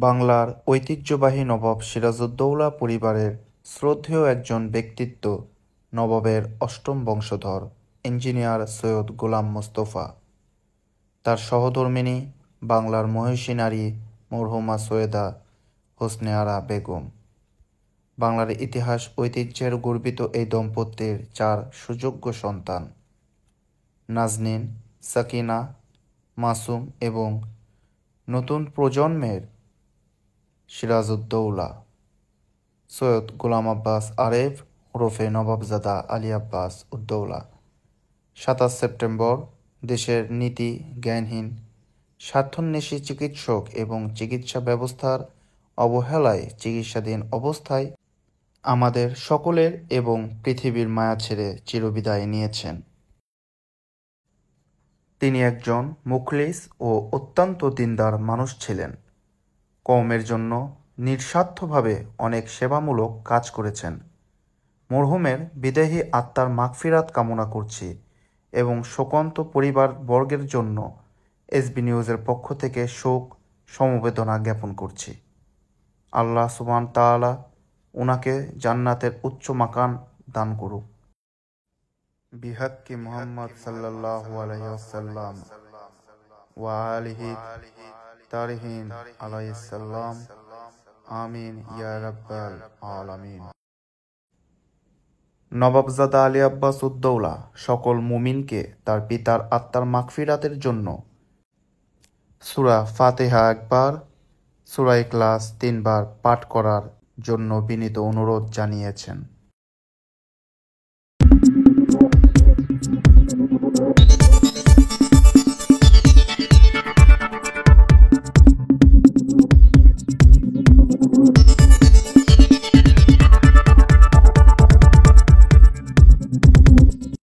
বাংলার ঐতিহ্যবাহী নবাব সিরাজউদ্দৌলা পরিবারের শ্রদ্ধেয় একজন ব্যক্তিত্ব নবাবের অষ্টম বংশধর ইঞ্জিনিয়ার সৈয়দ গোলাম মোস্তফা। তার সহধর্মিণী বাংলার মহিষী নারী মরহুমা সৈয়দা হোসনে আরা বেগম। বাংলার ইতিহাস ঐতিহ্যের গর্বিত এই দম্পতির 4 সুযোগ্য সন্তান নাজনীন, সাকিনা, মাসুম এবং নতুন প্রজন্মের সিরাজউদ্দৌলা সৈয়দ গোলাম আব্বাস আরেফ ওরফে নবাবজাদা আলী আব্বাস উদ্দৌলা। 27 সেপ্টেম্বর দেশের নীতি জ্ঞানহীন স্বার্থান্বেষী চিকিৎসক এবং চিকিৎসা ব্যবস্থার অবহেলায় চিকিৎসাধীন অবস্থায় আমাদের সকলের এবং পৃথিবীর মায়া ছেড়ে চিরবিদায় নিয়েছেন। তিনি একজন মুখলিস ও অত্যন্ত দিনদার মানুষ ছিলেন। কওমের জন্য নিঃস্বার্থভাবে অনেক সেবামূলক কাজ করেছেন। মরহুমের বিদেহী আত্মার মাগফিরাত কামনা করছি এবং শোকান্ত পরিবারবর্গের জন্য এসবি নিউজের পক্ষ থেকে শোক সমবেদনা জ্ঞাপন করছি। আল্লাহ সুবহান তাআলা উনাকে জান্নাতের উচ্চ মাকান দান করুক। বিহাক্কি মুহাম্মদ সাল্লাল্লাহু আলাইহি ওয়াসাল্লাম ওয়া আলিহি তারিহিন আলাইহিস সালাম। আমিন ইয়া রাব্বাল আলামিন। নবাবজাদা আলী আব্বাস উদ্দৌলা সকল মুমিনকে তার পিতার আত্মার মাগফিরাতের জন্য সূরা ফাতিহা একবার, সূরা ইখলাস 3 বার পাঠ করার জন্য বিনীত অনুরোধ জানিয়েছেন।